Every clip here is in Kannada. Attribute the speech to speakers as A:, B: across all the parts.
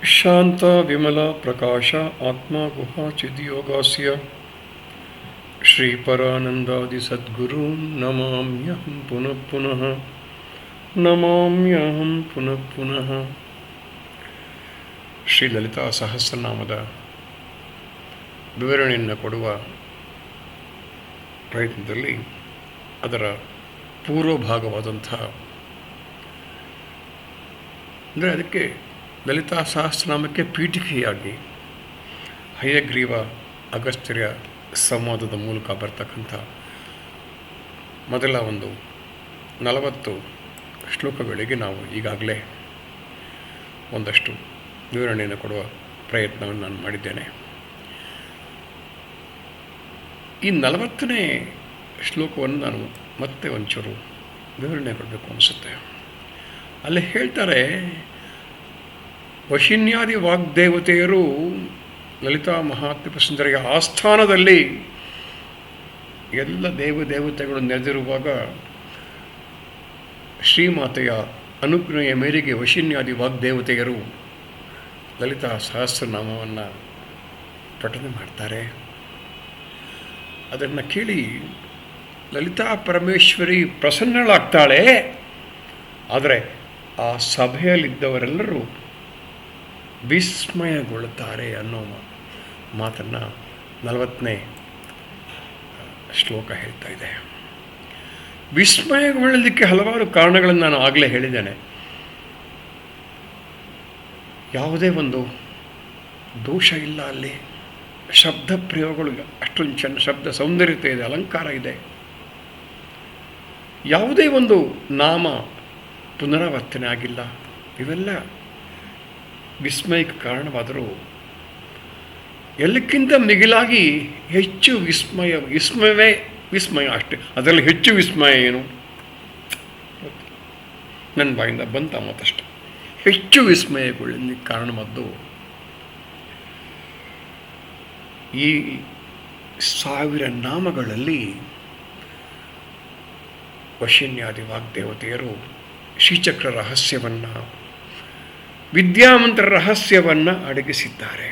A: ಶಾಂತ ವಿಮಲ ಪ್ರಕಾಶ ಆತ್ಮ ಗುಹಾ ಚಿದ್ಯೋಗಾಸ್ಯ ಶ್ರೀಪರಾನಂದಾದಿ ಸದ್ಗುರೂನ್ ನಮಾಮ್ಯಹಂ ಪುನಃ ಪುನಃ ನಮಾಮ್ಯಹಂ ಪುನಃ ಪುನಃ. ಶ್ರೀ ಲಲಿತಾ ಸಹಸ್ರನಾಮದ ವಿವರಣೆಯನ್ನು ಕೊಡುವ ಪ್ರಯತ್ನದಲ್ಲಿ ಅದರ ಪೂರ್ವಭಾಗವಾದಂಥ ಅಂದರೆ ಅದಕ್ಕೆ ಲಲಿತಾ ಸಹಸ್ರನಾಮಕ್ಕೆ ಪೀಠಿಕೆಯಾಗಿ ಹಯಗ್ರೀವ ಅಗಸ್ತ್ಯರ ಸಂವಾದದ ಮೂಲಕ ಬರ್ತಕ್ಕಂಥ ಮೊದಲ ಒಂದು 40 ಶ್ಲೋಕಗಳಿಗೆ ನಾವು ಈಗಾಗಲೇ ಒಂದಷ್ಟು ವಿವರಣೆಯನ್ನು ಕೊಡುವ ಪ್ರಯತ್ನವನ್ನು ನಾನು ಮಾಡಿದ್ದೇನೆ. ಈ 40ನೇ ಶ್ಲೋಕವನ್ನು ನಾನು ಮತ್ತೆ ಒಂಚೂರು ವಿವರಣೆ ಕೊಡಬೇಕು ಅನಿಸುತ್ತೆ. ಅಲ್ಲಿ ಹೇಳ್ತಾರೆ, ವಶಿನ್ಯಾದಿ ವಾಗ್ದೇವತೆಯರು ಲಲಿತಾ ಮಹಾತ್ರಿಪುರ ಸುಂದರಿಯ ಆಸ್ಥಾನದಲ್ಲಿ ಎಲ್ಲ ದೇವತೆಗಳು ನೆರೆದಿರುವಾಗ ಶ್ರೀಮಾತೆಯ ಅನುಜ್ಞೆಯ ಮೇರೆಗೆ ವಶಿನ್ಯಾದಿ ವಾಗ್ದೇವತೆಯರು ಲಲಿತಾ ಸಹಸ್ರನಾಮವನ್ನು ಪಠನೆ ಮಾಡ್ತಾರೆ. ಅದನ್ನು ಕೇಳಿ ಲಲಿತಾ ಪರಮೇಶ್ವರಿ ಪ್ರಸನ್ನಳಾಗ್ತಾಳೆ. ಆದರೆ ಆ ಸಭೆಯಲ್ಲಿದ್ದವರೆಲ್ಲರೂ ವಿಸ್ಮಯಗೊಳ್ಳುತ್ತಾರೆ ಅನ್ನೋ ಮಾತನ್ನು 40ನೇ ಶ್ಲೋಕ ಹೇಳ್ತಾ ಇದೆ. ವಿಸ್ಮಯಗೊಳ್ಳಲಿಕ್ಕೆ ಹಲವಾರು ಕಾರಣಗಳನ್ನು ನಾನು ಆಗಲೇ ಹೇಳಿದ್ದೇನೆ. ಯಾವುದೇ ಒಂದು ದೋಷ ಇಲ್ಲ, ಅಲ್ಲಿ ಶಬ್ದ ಪ್ರಯೋಗಗಳು ಅಷ್ಟೊಂದು ಚೆನ್ನ, ಶಬ್ದ ಸೌಂದರ್ಯತೆ ಇದೆ, ಅಲಂಕಾರ ಇದೆ. ಯಾವುದೇ ಒಂದು ನಾಮ ಪುನರಾವರ್ತನೆ ಆಗಿಲ್ಲ. ಇವೆಲ್ಲ ವಿಸ್ಮಯಕ್ಕೆ ಕಾರಣವಾದರೂ ಎಲ್ಲಕ್ಕಿಂತ ಮಿಗಿಲಾಗಿ ಹೆಚ್ಚು ವಿಸ್ಮಯವೇ ವಿಸ್ಮಯ ಅಷ್ಟೇ. ಅದರಲ್ಲಿ ಹೆಚ್ಚು ವಿಸ್ಮಯ ಏನು ನನ್ನ ಬಾಯಿಂದ ಬಂತ ಮತ್ತಷ್ಟೆ. ಹೆಚ್ಚು ವಿಸ್ಮಯಗೊಳ್ಳಲಿಕ್ಕೆ ಕಾರಣವಾದ್ದು ಈ 1000 ನಾಮಗಳಲ್ಲಿ ವಶಿನ್ಯಾದಿ ವಾಗ್ದೇವತೆಯರು ಶ್ರೀಚಕ್ರ ರಹಸ್ಯವನ್ನು, ವಿದ್ಯಾಮಂತ್ರ ರಹಸ್ಯವನ್ನು ಅಡಗಿಸಿದ್ದಾರೆ.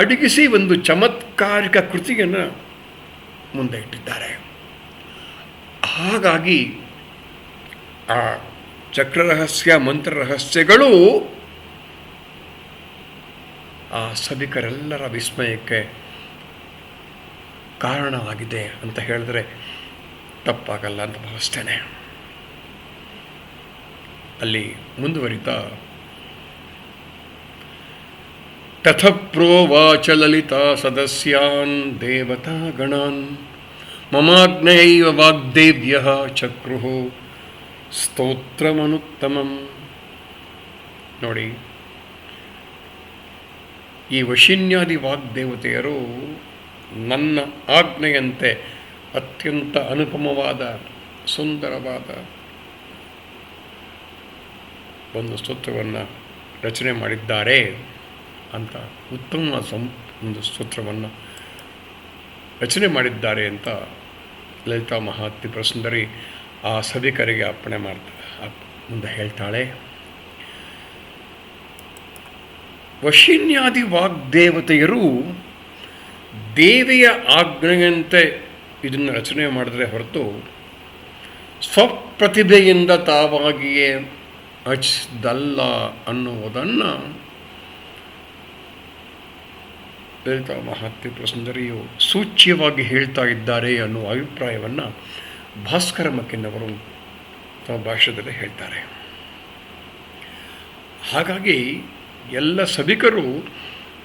A: ಅಡಗಿಸಿ ಒಂದು ಚಮತ್ಕಾರಿಕ ಕೃತಿಯನ್ನು ಮುಂದೆ ಇಟ್ಟಿದ್ದಾರೆ. ಹಾಗಾಗಿ ಆ ಚಕ್ರರಹಸ್ಯ ಮಂತ್ರರಹಸ್ಯಗಳು ಆ ಸಭಿಕರೆಲ್ಲರ ವಿಸ್ಮಯಕ್ಕೆ ಕಾರಣವಾಗಿದೆ ಅಂತ ಹೇಳಿದ್ರೆ ತಪ್ಪಾಗಲ್ಲ ಅಂತ ಭಾವಿಸ್ತೇನೆ. ಅಲ್ಲಿ ಮುಂದುವರಿತಾ, ತಥ ಪ್ರೋವಾಚ ಲಲಿತಾ ಸದಸ್ಯಾನ್ ದೇವತಾ ಗಣಾನ್ ಮಮಾಜ್ಞೆಯೈವ ವಾಗ್ದೇವ್ಯಃ ಚಕ್ರುಃ ಸ್ತೋತ್ರಮನುತ್ತಮಂ. ನೋಡಿ, ಈ ವಶಿನ್ಯಾದಿ ವಾಗ್ದೇವತೆಯರು ನನ್ನ ಆಜ್ಞೆಯಂತೆ ಅತ್ಯಂತ ಅನುಪಮವಾದ ಸುಂದರವಾದ ಒಂದು ಸ್ತೋತ್ರವನ್ನು ರಚನೆ ಮಾಡಿದ್ದಾರೆ ಅಂತ, ಉತ್ತಮ ಒಂದು ಸ್ತೋತ್ರವನ್ನು ರಚನೆ ಮಾಡಿದ್ದಾರೆ ಅಂತ ಲಲಿತಾ ಮಹಾತ್ರಿಪುರ ಸುಂದರಿ ಆ ಸಭಿಕರಿಗೆ ಅರ್ಪಣೆ ಮುಂದೆ ಹೇಳ್ತಾಳೆ. ವಶಿನ್ಯಾದಿ ವಾಗ್ದೇವತೆಯರು ದೇವಿಯ ಆಜ್ಞೆಯಂತೆ ಇದನ್ನು ರಚನೆ ಮಾಡಿದ್ರೆ ಹೊರತು ಸ್ವಪ್ರತಿಭೆಯಿಂದ ತಾವಾಗಿಯೇ ರಚಿಸಿದ್ದಲ್ಲ ಅನ್ನುವುದನ್ನು ಲಲಿತಾ ಮಹಾತ್ರಿಪುರ ಸುಂದರಿಯು ಸೂಚ್ಯವಾಗಿ ಹೇಳ್ತಾ ಇದ್ದಾರೆ ಅನ್ನುವ ಅಭಿಪ್ರಾಯವನ್ನು ಭಾಸ್ಕರ ಮಕ್ಕಿನವರು ತಮ್ಮ ಭಾಷ್ಯದಲ್ಲಿ ಹೇಳ್ತಾರೆ. ಹಾಗಾಗಿ ಎಲ್ಲ ಸಭಿಕರು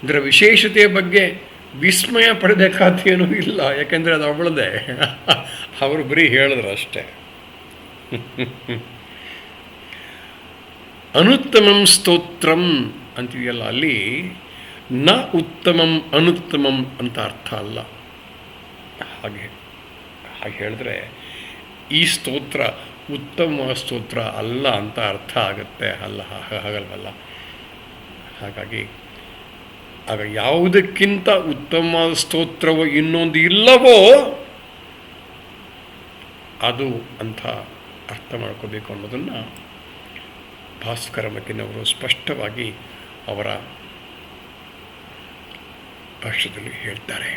A: ಇದರ ವಿಶೇಷತೆಯ ಬಗ್ಗೆ ವಿಸ್ಮಯ ಪಡಬೇಕಾದೇನೂ ಇಲ್ಲ, ಯಾಕೆಂದರೆ ಅದು ಅವಳದೇ. ಅವರು ಬರೀ ಹೇಳಿದ್ರು ಅಷ್ಟೇ. ಅನುತ್ತಮಂ ಸ್ತೋತ್ರಂ ಅಂತಿದೆಯಲ್ಲ, ಅಲ್ಲಿ ನ ಉತ್ತಮಂ ಅನುತ್ತಮಂ ಅಂತ ಅರ್ಥ ಅಲ್ಲ. ಹಾಗೆ ಹೇಳಿದ್ರೆ ಈ ಸ್ತೋತ್ರ ಉತ್ತಮ ಸ್ತೋತ್ರ ಅಲ್ಲ ಅಂತ ಅರ್ಥ ಆಗುತ್ತೆ. ಹಾಗಲ್ವಲ್ಲ. ಹಾಗಾಗಿ ಆಗ ಯಾವುದಕ್ಕಿಂತ ಉತ್ತಮವಾದ ಸ್ತೋತ್ರವು ಇನ್ನೊಂದು ಇಲ್ಲವೋ ಅದು ಅಂತ ಅರ್ಥ ಮಾಡ್ಕೋಬೇಕು ಅನ್ನೋದನ್ನು ಭಾಸ್ಕರ ಮಕ್ಕಿನವರು ಸ್ಪಷ್ಟವಾಗಿ ಅವರ ಭಾಷ್ಯದಲ್ಲಿ ಹೇಳ್ತಾರೆ.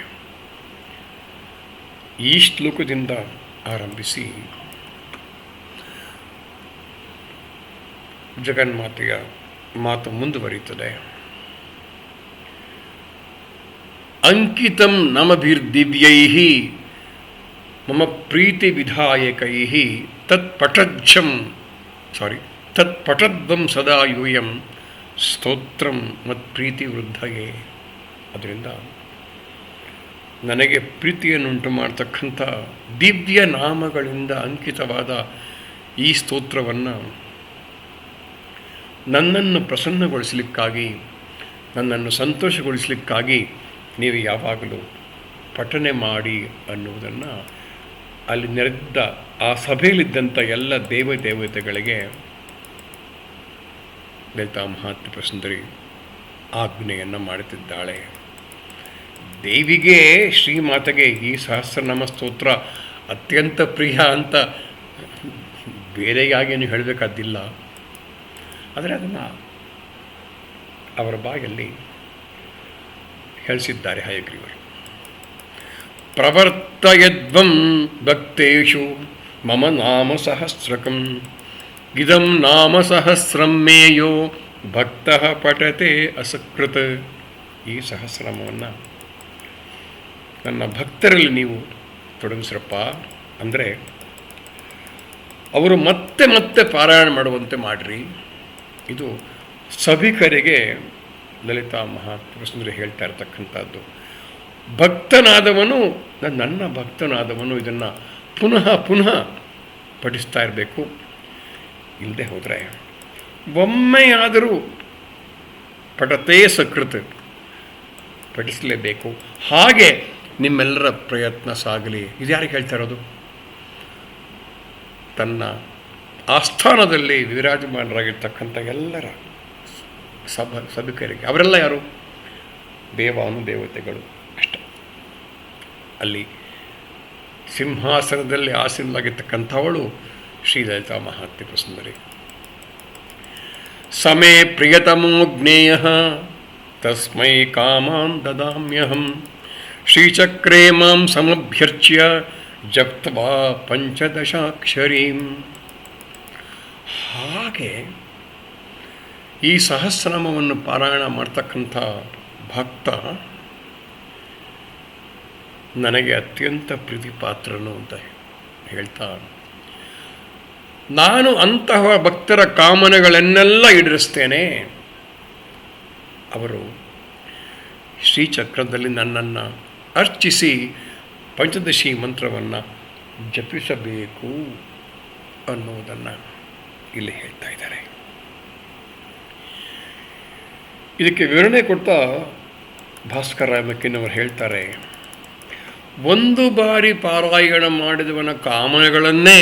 A: ಈ ಶ್ಲೋಕದಿಂದ ಆರಂಭಿಸಿ ಜಗನ್ಮಾತೆಯ ಮಾತು ಮುಂದುವರಿಯುತ್ತದೆ. ಅಂಕಿತಂ ನಮಭಿರ್ದಿವ್ಯೈಃ ಮಮ ಪ್ರೀತಿ ವಿಧಾಯಕೈಃ ತತ್ಪಠದ್ವಂ ಸದಾ ಯೂಯಂ ಸ್ತೋತ್ರಂ ಮತ್ಪ್ರೀತಿ ವೃದ್ಧಯೇ. ಅದರಿಂದ ನನಗೆ ಪ್ರೀತಿಯನ್ನುಂಟು ಮಾಡತಕ್ಕಂಥ ದಿವ್ಯ ನಾಮಗಳಿಂದ ಅಂಕಿತವಾದ ಈ ಸ್ತೋತ್ರವನ್ನು ನನ್ನನ್ನು ಪ್ರಸನ್ನಗೊಳಿಸಲಿಕ್ಕಾಗಿ, ನನ್ನನ್ನು ಸಂತೋಷಗೊಳಿಸಲಿಕ್ಕಾಗಿ ನೀವು ಯಾವಾಗಲೂ ಪಠನೆ ಮಾಡಿ ಅನ್ನುವುದನ್ನು ಅಲ್ಲಿ ನೆರೆದ ಆ ಸಭೆಯಲ್ಲಿದ್ದಂಥ ಎಲ್ಲ ದೇವತೆಗಳಿಗೆ ಲಲಿತಾ ಮಹಾತ್ರಿಪುರ ಸುಂದರಿ ಆಜ್ಞೆಯನ್ನು ಮಾಡುತ್ತಿದ್ದಾಳೆ. ದೇವಿಗೆ, ಶ್ರೀಮಾತೆಗೆ ಈ ಸಹಸ್ರನಾಮ ಸ್ತೋತ್ರ ಅತ್ಯಂತ ಪ್ರಿಯ ಅಂತ ಬೇರೆಯಾಗಿ ನೀವು ಹೇಳಬೇಕಾದ್ದಿಲ್ಲ. ಆದರೆ ಅದನ್ನು ಅವರ ಬಾಯಲ್ಲಿ ಹೇಳಿಸಿದ್ದಾರೆ ಹಯಗ್ರೀವರು. ಪ್ರವರ್ತಯದ್ವಂ ಭಕ್ತೇಷು ಮಮ ನಾಮ ಸಹಸ್ರಕಂ ಇದಂ ನಾಮ ಸಹಸ್ರಂ ಮೇಯೋ ಭಕ್ತಃ ಪಠತೆ ಅಸಕೃತ. ಈ ಸಹಸ್ರನಾಮವನ್ನು ನನ್ನ ಭಕ್ತರಲ್ಲಿ ನೀವು ತೊಡಗಿಸ್ರಪ್ಪ, ಅಂದರೆ ಅವರು ಮತ್ತೆ ಮತ್ತೆ ಪಾರಾಯಣ ಮಾಡುವಂತೆ ಮಾಡಿರಿ. ಇದು ಸಭಿಕರಿಗೆ ಲಲಿತಾ ಮಹಾತ್ರಿಪುರ ಸುಂದರಿ ಹೇಳ್ತಾ ಇರತಕ್ಕಂಥದ್ದು. ಭಕ್ತನಾದವನು, ನನ್ನ ಭಕ್ತನಾದವನು ಇದನ್ನು ಪುನಃ ಪುನಃ ಪಠಿಸ್ತಾ ಇರಬೇಕು. ಇಲ್ಲದೆ ಹೋದರೆ ಒಮ್ಮೆಯಾದರೂ ಪಠತೇ ಸಕೃತ್, ಪಠಿಸಲೇಬೇಕು. ಹಾಗೆ ನಿಮ್ಮೆಲ್ಲರ ಪ್ರಯತ್ನ ಸಾಗಲಿ. ಇದು ಯಾರಿಗೆ ಹೇಳ್ತಾ ಇರೋದು? ತನ್ನ ಆಸ್ಥಾನದಲ್ಲಿ ವಿರಾಜಮಾನರಾಗಿರ್ತಕ್ಕಂಥ ಎಲ್ಲರ ಸಭಿಕರಿಗೆ. ಅವರೆಲ್ಲ ಯಾರು? ದೇವಾನುದೇವತೆಗಳು ಅಷ್ಟೆ. ಅಲ್ಲಿ ಸಿಂಹಾಸನದಲ್ಲಿ ಆಸೀನರಾಗಿರ್ತಕ್ಕಂಥವಳು ಶ್ರೀ ಲಲಿತಾ ಮಹಾತ್ರಿಪುರ ಸುಂದರಿ. ಸಮೇ ಪ್ರಿಯತಮೋ ಜ್ಞೇಯಃ ತಸ್ಮೈ ಕಾಮಾನ್ ದದಾಮ್ಯಹಂ ಶ್ರೀಚಕ್ರೇ ಮಾಂ ಸಮಭ್ಯರ್ಚ್ಯ ಜಪ್ತ್ವಾ ಪಂಚದಶಾಕ್ಷರೀಂ. ಹಾಗೆ ಈ ಸಹಸ್ರನಾಮವನ್ನು ಪಾರಾಯಣ ಮಾಡ್ತಕ್ಕಂಥ ಭಕ್ತ ನನಗೆ ಅತ್ಯಂತ ಪ್ರೀತಿಪಾತ್ರನು ಅಂತ ಹೇಳ್ತಾ, ನಾನು ಅಂತಹ ಭಕ್ತರ ಕಾಮನೆಗಳನ್ನೆಲ್ಲ ಈಡೇರಿಸ್ತೇನೆ. ಅವರು ಶ್ರೀಚಕ್ರದಲ್ಲಿ ನನ್ನನ್ನು ಅರ್ಚಿಸಿ ಪಂಚದಶಿ ಮಂತ್ರವನ್ನು ಜಪಿಸಬೇಕು ಅನ್ನುವುದನ್ನು ಇಲ್ಲಿ ಹೇಳ್ತಾ ಇದ್ದಾರೆ. ಇದಕ್ಕೆ ವಿವರಣೆ ಕೊಡ್ತಾ ಭಾಸ್ಕರ ಮಕ್ಕಿನವರು ಹೇಳ್ತಾರೆ, ಒಂದು ಬಾರಿ ಪಾರಾಯಣ ಮಾಡಿದವನ ಕಾಮನೆಗಳನ್ನೇ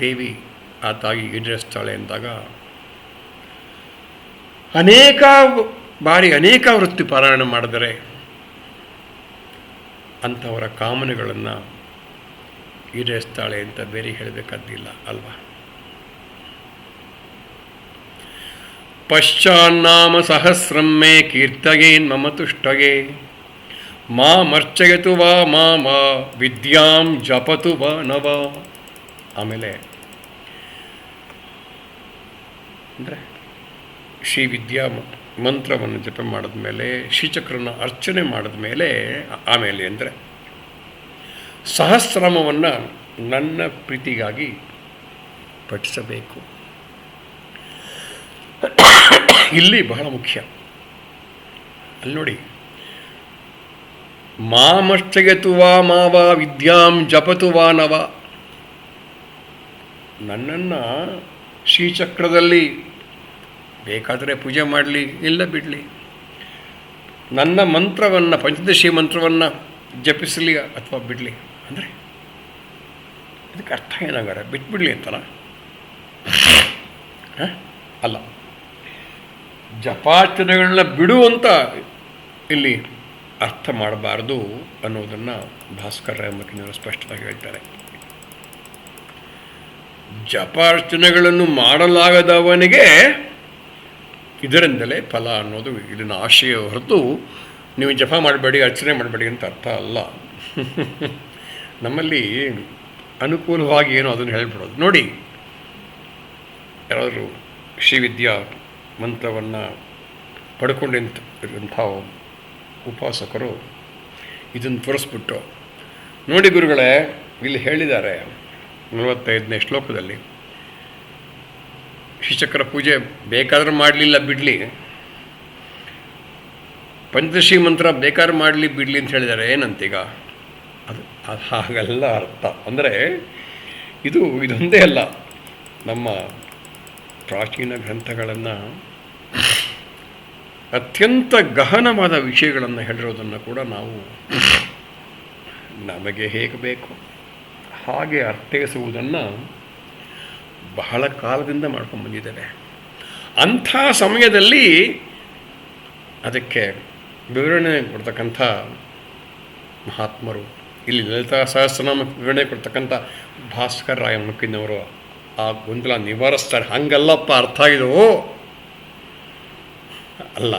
A: ದೇವಿ ಆ ತಾಯಿ ಈಡೇರಿಸ್ತಾಳೆ ಎಂದಾಗ ಅನೇಕ ಬಾರಿ ಅನೇಕ ವೃತ್ತಿ ಪಾರಾಯಣ ಮಾಡಿದರೆ ಅಂಥವರ ಕಾಮನೆಗಳನ್ನು ಈಡೇರಿಸ್ತಾಳೆ ಅಂತ ಬೇರೆ ಹೇಳಬೇಕಾದ್ದಿಲ್ಲ ಅಲ್ವಾ? ಪಶ್ಚಾನ್ನಾಮ ಸಹಸ್ರಂ ಮೇ ಕೀರ್ತಯೇನ್ ಮಮ ತುಷ್ಟಯೇ ಮಾಮರ್ಚಯತು ವಾ ಮಾ ವಿದ್ಯಾಂ ಜಪತು ವಾ ನವ. ಆಮೇಲೆ ಅಂದರೆ ಶ್ರೀ ವಿದ್ಯಾ ಮಂತ್ರವನ್ನು ಜಪ ಮಾಡಿದ್ಮೇಲೆ, ಶ್ರೀಚಕ್ರನ ಅರ್ಚನೆ ಮಾಡಿದ್ಮೇಲೆ, ಆಮೇಲೆ ಅಂದರೆ ಸಹಸ್ರನಾಮವನ್ನು ನನ್ನ ಪ್ರೀತಿಗಾಗಿ ಪಠಿಸಬೇಕು. ಇಲ್ಲಿ ಬಹಳ ಮುಖ್ಯ. ಅಲ್ಲಿ ನೋಡಿ, ಮಾಮರ್ಚಯತು ವಾ ಮಾವ ವಿದ್ಯಾಂ ಜಪತು ವಾ ನವ. ನನ್ನನ್ನು ಶ್ರೀಚಕ್ರದಲ್ಲಿ ಬೇಕಾದರೆ ಪೂಜೆ ಮಾಡಲಿ, ಇಲ್ಲ ಬಿಡಲಿ. ನನ್ನ ಮಂತ್ರವನ್ನು, ಪಂಚದಶಿ ಮಂತ್ರವನ್ನು ಜಪಿಸಲಿ ಅಥವಾ ಬಿಡಲಿ. ಅಂದರೆ ಇದಕ್ಕೆ ಅರ್ಥ ಏನಾಗಾರೆ? ಬಿಟ್ಬಿಡಲಿ ಅಂತಲ್ಲ? ಅಲ್ಲ, ಜಪಾರ್ಚನೆಗಳನ್ನ ಬಿಡು ಅಂತ ಇಲ್ಲಿ ಅರ್ಥ ಮಾಡಬಾರ್ದು ಅನ್ನೋದನ್ನು ಭಾಸ್ಕರ ಮಕ್ಕಿನವರು ಸ್ಪಷ್ಟವಾಗಿ ಹೇಳ್ತಾರೆ. ಜಪಾರ್ಚನೆಗಳನ್ನು ಮಾಡಲಾಗದವನಿಗೆ ಇದರಿಂದಲೇ ಫಲ ಅನ್ನೋದು ಇದನ್ನ ಆಶಯ ಹೊರತು ನೀವು ಜಪ ಮಾಡಬೇಡಿ, ಅರ್ಚನೆ ಮಾಡಬೇಡಿ ಅಂತ ಅರ್ಥ ಅಲ್ಲ. ನಮ್ಮಲ್ಲಿ ಅನುಕೂಲವಾಗಿ ಏನೋ ಅದನ್ನು ಹೇಳ್ಬಿಡೋದು. ನೋಡಿ, ಯಾರಾದರೂ ಶ್ರೀವಿದ್ಯಾ ಮಂತ್ರವನ್ನು ಪಡ್ಕೊಂಡಿರುವಂಥ ಉಪಾಸಕರು ಇದನ್ನು ತೋರಿಸ್ಬಿಟ್ಟು, ನೋಡಿ ಗುರುಗಳೇ, ಇಲ್ಲಿ ಹೇಳಿದ್ದಾರೆ 45ನೇ ಶ್ಲೋಕದಲ್ಲಿ, ಶ್ರೀಚಕ್ರ ಪೂಜೆ ಬೇಕಾದ್ರೆ ಮಾಡಲಿಲ್ಲ ಬಿಡಲಿ, ಪಂಚದಶಿ ಮಂತ್ರ ಬೇಕಾದ್ರೆ ಮಾಡಲಿ ಬಿಡಲಿ ಅಂತ ಹೇಳಿದ್ದಾರೆ. ಏನಂತೀಗ ಅದು ಹಾಗಲ್ಲ ಅರ್ಥ. ಅಂದರೆ ಇದೊಂದೇ ಅಲ್ಲ, ನಮ್ಮ ಪ್ರಾಚೀನ ಗ್ರಂಥಗಳನ್ನು ಅತ್ಯಂತ ಗಹನವಾದ ವಿಷಯಗಳನ್ನು ಹೇಳಿರೋದನ್ನು ಕೂಡ ನಾವು ನಮಗೆ ಹೇಗೆ ಬೇಕು ಹಾಗೆ ಅರ್ಥೈಸುವುದನ್ನು ಬಹಳ ಕಾಲದಿಂದ ಮಾಡ್ಕೊಂಡು ಬಂದಿದ್ದೇವೆ. ಅಂಥ ಸಮಯದಲ್ಲಿ ಅದಕ್ಕೆ ವಿವರಣೆ ಕೊಡ್ತಕ್ಕಂಥ ಮಹಾತ್ಮರು, ಇಲ್ಲಿ ಲಲಿತಾ ಸಹಸ್ರನಾಮ ವಿವರಣೆ ಕೊಡ್ತಕ್ಕಂಥ ಭಾಸ್ಕರ ರಾಯ ಮುಕ್ಕಿನವರು ಆ ಗೊಂದಲ ನಿವಾರಿಸ್ತಾರೆ. ಹಂಗಲ್ಲಪ್ಪ ಅರ್ಥ ಆಗಿದೋ ಅಲ್ಲ,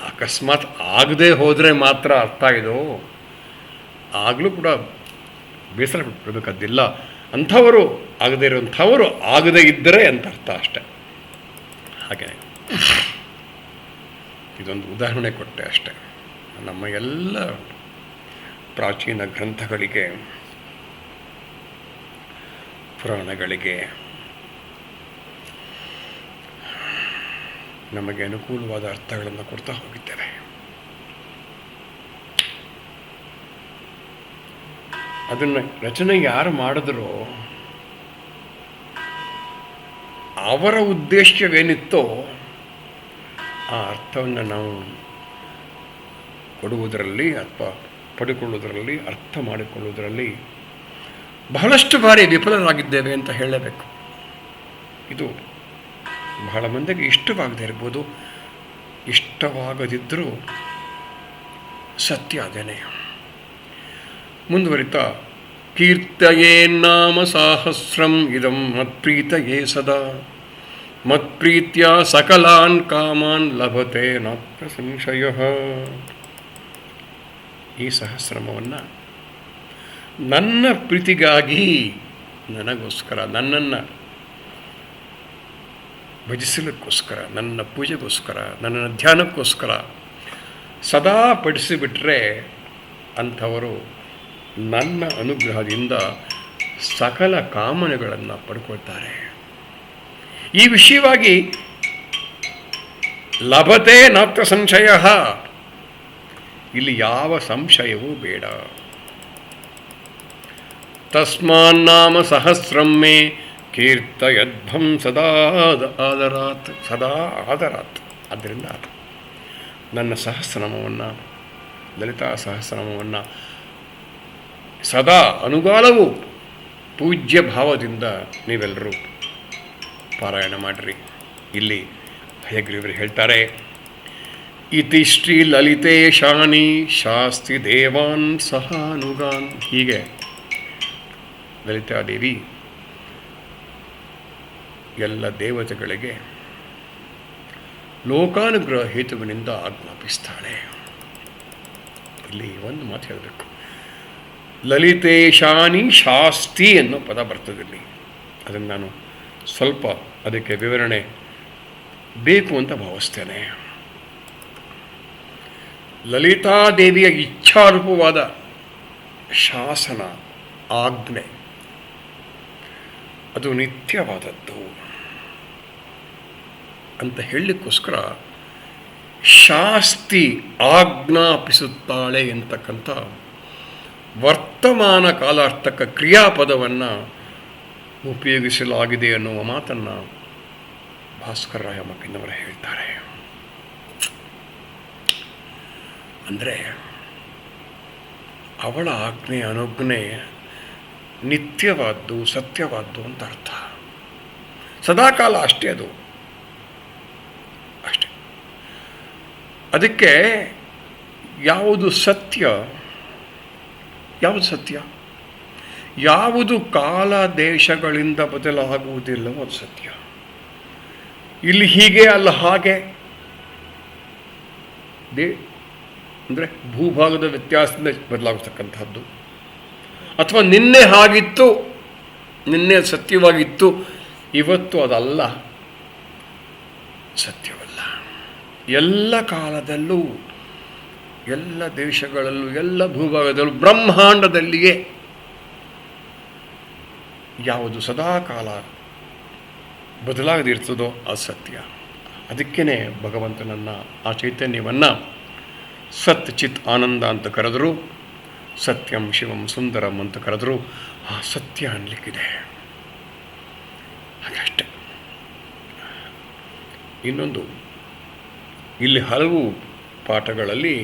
A: ಅಕಸ್ಮಾತ್ ಆಗದೆ ಹೋದರೆ ಮಾತ್ರ ಅರ್ಥ ಆಗಿದೋ, ಆಗಲೂ ಕೂಡ ಬೇಸರ ಬಿಡಬೇಕಾದ್ದಿಲ್ಲ. ಅಂಥವರು ಆಗದೇ ಇರುವಂಥವರು ಆಗದೇ ಇದ್ದರೆ ಅಂತ ಅರ್ಥ ಅಷ್ಟೆ. ಹಾಗೆ ಇದೊಂದು ಉದಾಹರಣೆ ಕೊಟ್ಟೆ ಅಷ್ಟೆ. ನಮ್ಮ ಎಲ್ಲ ಪ್ರಾಚೀನ ಗ್ರಂಥಗಳಿಗೆ, ಪುರಾಣಗಳಿಗೆ ನಮಗೆ ಅನುಕೂಲವಾದ ಅರ್ಥಗಳನ್ನು ಕೊಡ್ತಾ ಹೋಗಿದ್ದೇವೆ. ಅದನ್ನು ರಚನೆ ಯಾರು ಮಾಡಿದ್ರೋ ಅವರ ಉದ್ದೇಶವೇನಿತ್ತೋ ಆ ಅರ್ಥವನ್ನು ನಾವು ಕೊಡುವುದರಲ್ಲಿ ಅಥವಾ ಪಡೆದುಕೊಳ್ಳುವುದರಲ್ಲಿ, ಅರ್ಥ ಮಾಡಿಕೊಳ್ಳುವುದರಲ್ಲಿ ಬಹಳಷ್ಟು ಬಾರಿ ವಿಫಲರಾಗಿದ್ದೇವೆ ಅಂತ ಹೇಳಬೇಕು. ಇದು ಬಹಳ ಮಂದಿಗೆ ಇಷ್ಟವಾಗದೇ ಇರ್ಬೋದು, ಇಷ್ಟವಾಗದಿದ್ದರೂ ಸತ್ಯ ಅದೇನೆ. ಮುಂದುವರಿತಾ, ಕೀರ್ತಯೇ ನಾಮ ಸಾಹಸ್ರಂ ಇದಂ ಮತ್ಪ್ರೀತಯೇ ಸದಾ ಮತ್ಪ್ರೀತ್ಯ ಸಕಲಾನ್ ಕಾಮಾನ್ ಲಭತೆ ನಾತ್ರ ಸಂಶಯಃ. ಈ ಸಹಸ್ರಮವನ್ನು ನನ್ನ ಪ್ರೀತಿಗಾಗಿ, ನನಗೋಸ್ಕರ, ನನ್ನನ್ನು ಭಜಿಸಲಿಕ್ಕೋಸ್ಕರ, ನನ್ನ ಪೂಜೆಗೋಸ್ಕರ, ನನ್ನ ಧ್ಯಾನಕ್ಕೋಸ್ಕರ ಸದಾ ಪಡಿಸಿಬಿಟ್ರೆ ಅಂಥವರು ನನ್ನ ಅನುಗ್ರಹದಿಂದ ಸಕಲ ಕಾಮನೆಗಳನ್ನು ಪಡ್ಕೊಳ್ತಾರೆ. ಈ ವಿಷಯವಾಗಿ ಲಭತೆ ನಾತ್ರ ಸಂಶಯ, ಇಲ್ಲಿ ಯಾವ ಸಂಶಯವೂ ಬೇಡ. ತಸ್ಮಾನ್ನಾಮ ಸಹಸ್ರಂ ಮೇ ಕೀರ್ತಯದ್ಭಂ ಸದಾ ಆದರಾತ್, ಸದಾ ಆದರಾತ್. ಆದ್ದರಿಂದ ನನ್ನ ಸಹಸ್ರನಾಮವನ್ನು, ಲಲಿತಾ ಸಹಸ್ರನಾಮವನ್ನು ಸದಾ ಅನುಗಾಲವೂ ಪೂಜ್ಯ ಭಾವದಿಂದ ನೀವೆಲ್ಲರೂ ಪಾರಾಯಣ ಮಾಡಿರಿ. ಇಲ್ಲಿ ಹಯಗ್ರೀವರು ಹೇಳ್ತಾರೆ, ಇತಿ ಶ್ರೀ ಲಲಿತೇಶಾನಿ ಶಾಸ್ತಿ ದೇವಾನ್ ಸಹಾನುಗಾನ್. ಹೀಗೆ ಲಲಿತಾದೇವಿ ಎಲ್ಲ ದೇವತೆಗಳಿಗೆ ಲೋಕಾನುಗ್ರಹ ಹೇತುವಿನಿಂದ ಆಜ್ಞಾಪಿಸ್ತಾಳೆ. ಇಲ್ಲಿ ಒಂದು ಮಾತು ಹೇಳಬೇಕು, ಲಲಿತೇಶಾನಿ ಶಾಸ್ತಿ ಅನ್ನೋ ಪದ ಬರ್ತದಲ್ಲಿ, ಅದನ್ನು ನಾನು ಸ್ವಲ್ಪ ಅದಕ್ಕೆ ವಿವರಣೆ ಬೇಕು ಅಂತ ಭಾವಿಸ್ತೇನೆ. ಲಲಿತಾದೇವಿಯ ಇಚ್ಛಾರೂಪವಾದ ಶಾಸನ, ಆಜ್ಞೆ, ಅದು ನಿತ್ಯವಾದದ್ದು ಅಂತ ಹೇಳಲಿಕ್ಕೋಸ್ಕರ ಶಾಸ್ತಿ ಆಜ್ಞಾಪಿಸುತ್ತಾಳೆ ಎಂತಕ್ಕಂಥ ವರ್ತಮಾನ ಕಾಲಾರ್ಥಕ ಕ್ರಿಯಾಪದವನ್ನು ಉಪಯೋಗಿಸಲಾಗಿದೆ ಅನ್ನುವ ಮಾತನ್ನು ಭಾಸ್ಕರ ರಾಯ ಮಕ್ಕಿನವರು ಹೇಳ್ತಾರೆ. ಅಂದರೆ ಅವಳ ಆಜ್ಞೆ, ಅನುಜ್ಞೆ ನಿತ್ಯವಾದ್ದು, ಸತ್ಯವಾದ್ದು ಅಂತ ಅರ್ಥ. ಸದಾಕಾಲ ಅಷ್ಟೇ, ಅದು ಅಷ್ಟೆ. ಅದಕ್ಕೆ ಯಾವುದು ಸತ್ಯ, ಯಾವುದು ಸತ್ಯ, ಯಾವುದು ಕಾಲ ದೇಶಗಳಿಂದ ಬದಲಾಗುವುದಿಲ್ಲವೋ ಅದು ಸತ್ಯ. ಇಲ್ಲಿ ಹೀಗೆ ಅಲ್ಲ ಹಾಗೆ ಅಂದರೆ ಭೂಭಾಗದ ವ್ಯತ್ಯಾಸದಿಂದ ಬದಲಾಗತಕ್ಕಂಥದ್ದು, ಅಥವಾ ನಿನ್ನೆ ಹಾಗಿತ್ತು, ನಿನ್ನೆ ಸತ್ಯವಾಗಿತ್ತು, ಇವತ್ತು ಅದಲ್ಲ, ಸತ್ಯವಲ್ಲ. ಎಲ್ಲ ಕಾಲದಲ್ಲೂ, ಎಲ್ಲ ದೇಶಗಳಲ್ಲೂ, ಎಲ್ಲ ಭೂಭಾಗದಲ್ಲೂ, ಬ್ರಹ್ಮಾಂಡದಲ್ಲಿಯೇ ಯಾವುದು ಸದಾಕಾಲ ಬದಲಾಗದಿರ್ತದೋ ಅದು ಸತ್ಯ. ಅದಕ್ಕೇ ಭಗವಂತನನ್ನು, ಆ ಚೈತನ್ಯವನ್ನು ಸತ್ ಚಿತ್ ಆನಂದ ಅಂತ ಕರೆದರು, ಸತ್ಯಂ ಶಿವಂ ಸುಂದರಂ ಅಂತ ಕರೆದರು. ಆ ಸತ್ಯ ಅನ್ನಲಿಕ್ಕಿದೆ, ಹಾಗಷ್ಟೆ. ಇನ್ನೊಂದು, ಇಲ್ಲಿ ಹಲವು ಪಾಠಗಳಲ್ಲಿ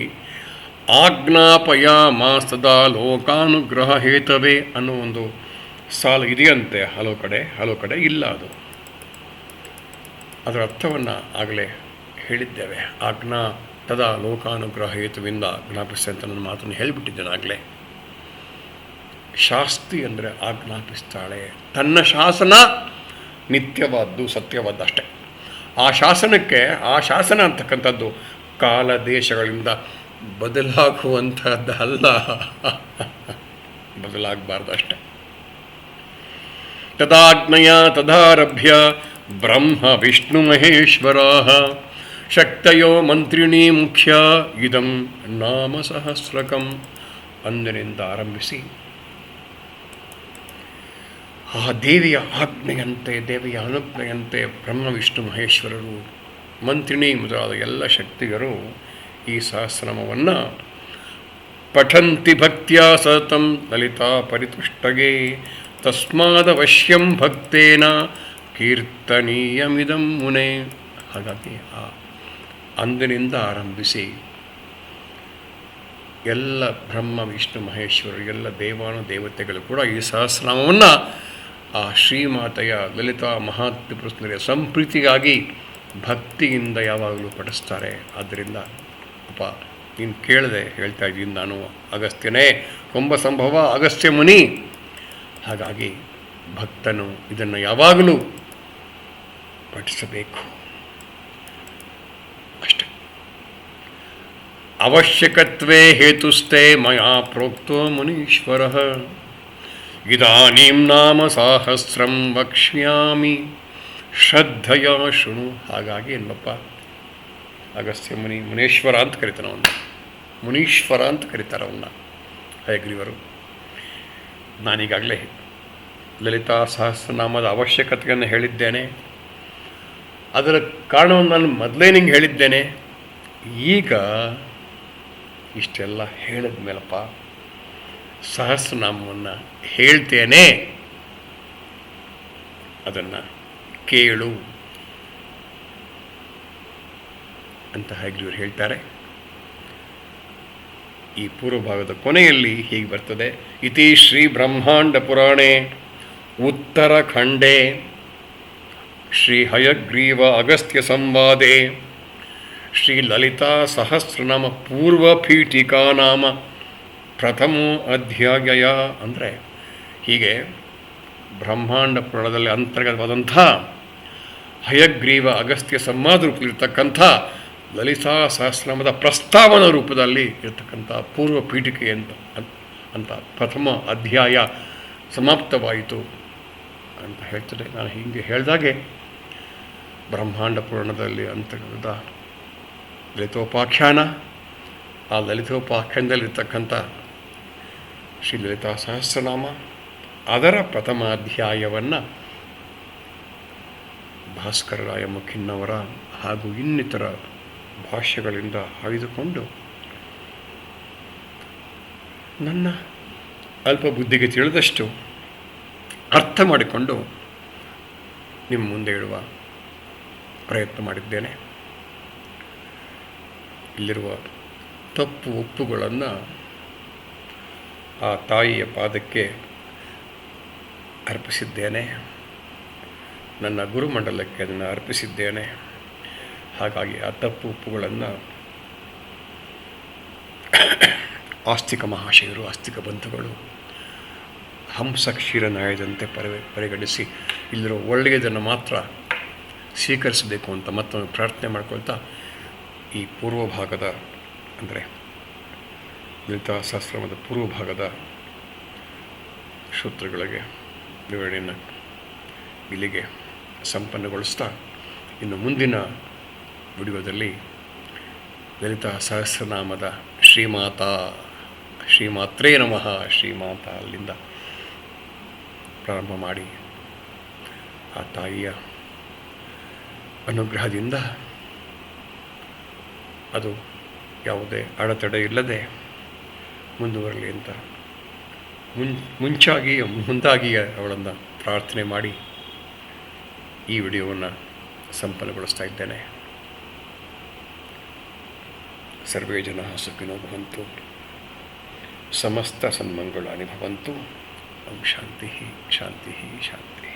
A: ಆಜ್ಞಾಪಯಾಮ ಸದಾ ಲೋಕಾನುಗ್ರಹ ಹೇತವೇ ಅನ್ನೋ ಒಂದು ಸಾಲು ಇದೆಯಂತೆ. ಹಲವು ಕಡೆ ಇಲ್ಲ. ಅದರ ಅರ್ಥವನ್ನು ಆಗಲೇ ಹೇಳಿದ್ದೇವೆ. ಆಜ್ಞಾ ತದಾ ಲೋಕಾನುಗ್ರಹ ಹೇತುವಿಂದ ಜ್ಞಾಪಿಸಿ ಅಂತ ನನ್ನ ಮಾತನ್ನು ಹೇಳಿಬಿಟ್ಟಿದ್ದೇನೆ ಆಗಲೇ. ಶಾಸ್ತಿ ಅಂದರೆ ಆಜ್ಞಾಪಿಸ್ತಾಳೆ. ತನ್ನ ಶಾಸನ ನಿತ್ಯವಾದ್ದು, ಸತ್ಯವಾದ್ದು ಅಷ್ಟೆ. ಆ ಶಾಸನಕ್ಕೆ, ಆ ಶಾಸನ ಅಂತಕ್ಕಂಥದ್ದು ಕಾಲ ದೇಶಗಳಿಂದ ಬದಲಾಗುವಂಥದ್ದಲ್ಲ, ಬದಲಾಗಬಾರ್ದು ಅಷ್ಟೆ. ತದಾಜ್ಞೆಯ ತದಾರಭ್ಯ ಬ್ರಹ್ಮ ವಿಷ್ಣು ಮಹೇಶ್ವರಾಃ ಶಕ್ತಯೋ ಮಂತ್ರಿಣೀ ಮುಖ್ಯ ಇದಂ ನಾಮ ಸಹಸ್ರಕಂ. ಅಂದಿನಿಂದ ಆರಂಭಿಸಿ ಆ ದೇವಿಯ ಆಜ್ಞೆಯಂತೆ, ದೇವಿಯ ಅನುಜ್ಞೆಯಂತೆ ಬ್ರಹ್ಮ ವಿಷ್ಣು ಮಹೇಶ್ವರರು, ಮಂತ್ರಿಣಿ ಮೊದಲಾದ ಎಲ್ಲ ಶಕ್ತಿಗರು ಈ ಸಹಸ್ರನಾಮವನ್ನು ಪಠಂತಿ ಭಕ್ತ್ಯಾ ಸತತಂ ಲಲಿತಾ ಪರಿತುಷ್ಟಗೆ ತಸ್ಮಾದವಶ್ಯಂ ಭಕ್ತೇನ ಕೀರ್ತನೀಯಮಿದಂ ಮುನೆ. ಹಾಗಾಗಿ ಆ ಅಂದಿನಿಂದ ಆರಂಭಿಸಿ ಎಲ್ಲ ಬ್ರಹ್ಮ ವಿಷ್ಣು ಮಹೇಶ್ವರರು, ಎಲ್ಲ ದೇವಾನು ದೇವತೆಗಳು ಕೂಡ ಈ ಸಹಸ್ರನಾಮವನ್ನು ಆ ಶ್ರೀಮಾತೆಯ ಲಲಿತಾ ಮಹಾತ್ರಿಪುರ ಸಂಪ್ರೀತಿಗಾಗಿ ಭಕ್ತಿಯಿಂದ ಯಾವಾಗಲೂ ಪಠಿಸ್ತಾರೆ. ಆದ್ದರಿಂದ ಅಪ್ಪ ನೀನು ಕೇಳದೆ ಹೇಳ್ತಾ ಇದ್ದೀನಿ ನಾನು, ಅಗಸ್ತ್ಯನೇ ಕೊಂಬ ಸಂಭವ ಅಗಸ್ತ್ಯ ಮುನಿ. ಹಾಗಾಗಿ ಭಕ್ತನು ಇದನ್ನು ಯಾವಾಗಲೂ ಪಠಿಸಬೇಕು ಅಷ್ಟೆ. ಅವಶ್ಯಕತ್ವೇ ಹೇತುಸ್ತೆ ಮಯಾ ಪ್ರೋಕ್ತೋ ಮುನೀಶ್ವರಃ ಇದಾನೀಂ ನಾಮ ಸಾಹಸ್ರಂ ವಕ್ಷ್ಯಾಮಿ ಶ್ರದ್ಧೆಯ ಶೃಣು. ಹಾಗಾಗಿ ಏನಪ್ಪ, ಅಗಸ್ತ್ಯ ಮುನಿ, ಮುನೇಶ್ವರ ಅಂತ ಕರೀತಾನೆ ಅವನ್ನ, ಮುನೀಶ್ವರ ಅಂತ ಕರೀತಾರೆ ಅವನ್ನ ಹಯಗ್ರೀವರು. ನಾನೀಗಾಗಲೇ ಲಲಿತಾ ಸಹಸ್ರನಾಮದ ಅವಶ್ಯಕತೆಯನ್ನು ಹೇಳಿದ್ದೇನೆ. ಅದರ ಕಾರಣವನ್ನು ನಾನು ಮೊದಲೇ ನಿಂಗೆ ಹೇಳಿದ್ದೇನೆ. ಈಗ ಇಷ್ಟೆಲ್ಲ ಹೇಳಿದ ಮೇಲಪ್ಪ ಸಹಸ್ರನಾಮವನ್ನು ಹೇಳ್ತೇನೆ, ಅದನ್ನು ಕೇಳು ಅಂತ ಹಯಗ್ರೀವರು ಹೇಳ್ತಾರೆ. ಈ ಪೂರ್ವಭಾಗದ ಕೊನೆಯಲ್ಲಿ ಹೀಗೆ ಬರ್ತದೆ. ಇತಿ ಶ್ರೀ ಬ್ರಹ್ಮಾಂಡ ಪುರಾಣೆ ಉತ್ತರಖಂಡೇ ಶ್ರೀ ಹಯಗ್ರೀವ ಅಗಸ್ತ್ಯ ಸಂವಾದೆ ಶ್ರೀ ಲಲಿತಾ ಸಹಸ್ರನಾಮ ಪೂರ್ವಪೀಠಿಕಾ ನಾಮ ಪ್ರಥಮೋ ಅಧ್ಯಾಯ. ಅಂದರೆ ಹೀಗೆ ಬ್ರಹ್ಮಾಂಡ ಪುರಾಣದಲ್ಲಿ ಅಂತರ್ಗತವಾದಂಥ ಹಯಗ್ರೀವ ಅಗಸ್ತ್ಯ ಸಂವಾದ ರೂಪದಲ್ಲಿರ್ತಕ್ಕಂಥ ಲಲಿತಾ ಸಹಸ್ರನಾಮದ ಪ್ರಸ್ತಾವನ ರೂಪದಲ್ಲಿ ಇರತಕ್ಕಂಥ ಪೂರ್ವ ಪೀಠಿಕೆ ಅಂತ ಪ್ರಥಮ ಅಧ್ಯಾಯ ಸಮಾಪ್ತವಾಯಿತು ಅಂತ ಹೇಳ್ತದೆ. ನಾನು ಹೀಗೆ ಹೇಳಿದಾಗೆ ಬ್ರಹ್ಮಾಂಡ ಪುರಾಣದಲ್ಲಿ ಅಂತರ್ಗತ ಲಲಿತೋಪಾಖ್ಯಾನ, ಆ ಲಲಿತೋಪಾಖ್ಯಾನದಲ್ಲಿರ್ತಕ್ಕಂಥ ಶ್ರೀ ಲಲಿತಾ ಸಹಸ್ರನಾಮ, ಅದರ ಪ್ರಥಮ ಅಧ್ಯಾಯವನ್ನು ಭಾಸ್ಕರರಾಯ ಮುಖಿನ್ನವರ ಹಾಗೂ ಇನ್ನಿತರ ಭಾಷ್ಯಗಳಿಂದ ಆಯ್ದುಕೊಂಡು ನನ್ನ ಅಲ್ಪ ಬುದ್ಧಿಗೆ ತಿಳಿದಷ್ಟು ಅರ್ಥ ಮಾಡಿಕೊಂಡು ನಿಮ್ಮ ಮುಂದೆ ಇಡುವ ಪ್ರಯತ್ನ ಮಾಡಿದ್ದೇನೆ. ಇಲ್ಲಿರುವ ತಪ್ಪು ಒಪ್ಪುಗಳನ್ನು ಆ ತಾಯಿಯ ಪಾದಕ್ಕೆ ಅರ್ಪಿಸಿದ್ದೇನೆ, ನನ್ನ ಗುರುಮಂಡಲಕ್ಕೆ ಅದನ್ನು ಅರ್ಪಿಸಿದ್ದೇನೆ. ಹಾಗಾಗಿ ಆ ತಪ್ಪು ಉಪ್ಪುಗಳನ್ನು ಆಸ್ತಿಕ ಮಹಾಶಯರು, ಆಸ್ತಿಕ ಬಂಧುಗಳು ಹಂಸ ಕ್ಷೀರನಾಯದಂತೆ ಪರಿಗಣಿಸಿ ಇಲ್ಲಿರೋ ಒಳ್ಳೆಯದನ್ನು ಮಾತ್ರ ಸ್ವೀಕರಿಸಬೇಕು ಅಂತ ಮತ್ತೊಂದು ಪ್ರಾರ್ಥನೆ ಮಾಡ್ಕೊಳ್ತಾ ಈ ಪೂರ್ವ ಭಾಗದ ಅಂದರೆ ಲಲಿತಾ ಸಹಸ್ರನಾಮದ ಪೂರ್ವ ಭಾಗದ ಸೂತ್ರಗಳಿಗೆ ವಿವರಣೆಯನ್ನು ಇಲ್ಲಿಗೆ ಸಂಪನ್ನಗೊಳಿಸ್ತಾ ಇನ್ನು ಮುಂದಿನ ವಿಡಿಯೋದಲ್ಲಿ ಲಲಿತಾ ಸಹಸ್ರನಾಮದ ಶ್ರೀಮಾತ್ರೇ ನಮಃ ಶ್ರೀಮಾತ ಅಲ್ಲಿಂದ ಪ್ರಾರಂಭ ಮಾಡಿ ಆ ತಾಯಿಯ ಅನುಗ್ರಹದಿಂದ ಅದು ಯಾವುದೇ ಅಡೆತಡೆ ಇಲ್ಲದೆ ಮುಂದುವರಲಿ ಅಂತ ಮುಂದಾಗಿ ಅವಳನ್ನು ಪ್ರಾರ್ಥನೆ ಮಾಡಿ ಈ ವಿಡಿಯೋವನ್ನು ಸಂಪನ್ನಗೊಳಿಸ್ತಾ ಇದ್ದೇನೆ. ಸರ್ವೇ ಜನಾಃ ಸುಖಿನೋ ಭವಂತು, ಸಮಸ್ತ ಸನ್ಮಂಗಳಾನಿ ಭವಂತು. ಓಂ ಶಾಂತಿ ಶಾಂತಿ ಶಾಂತಿ.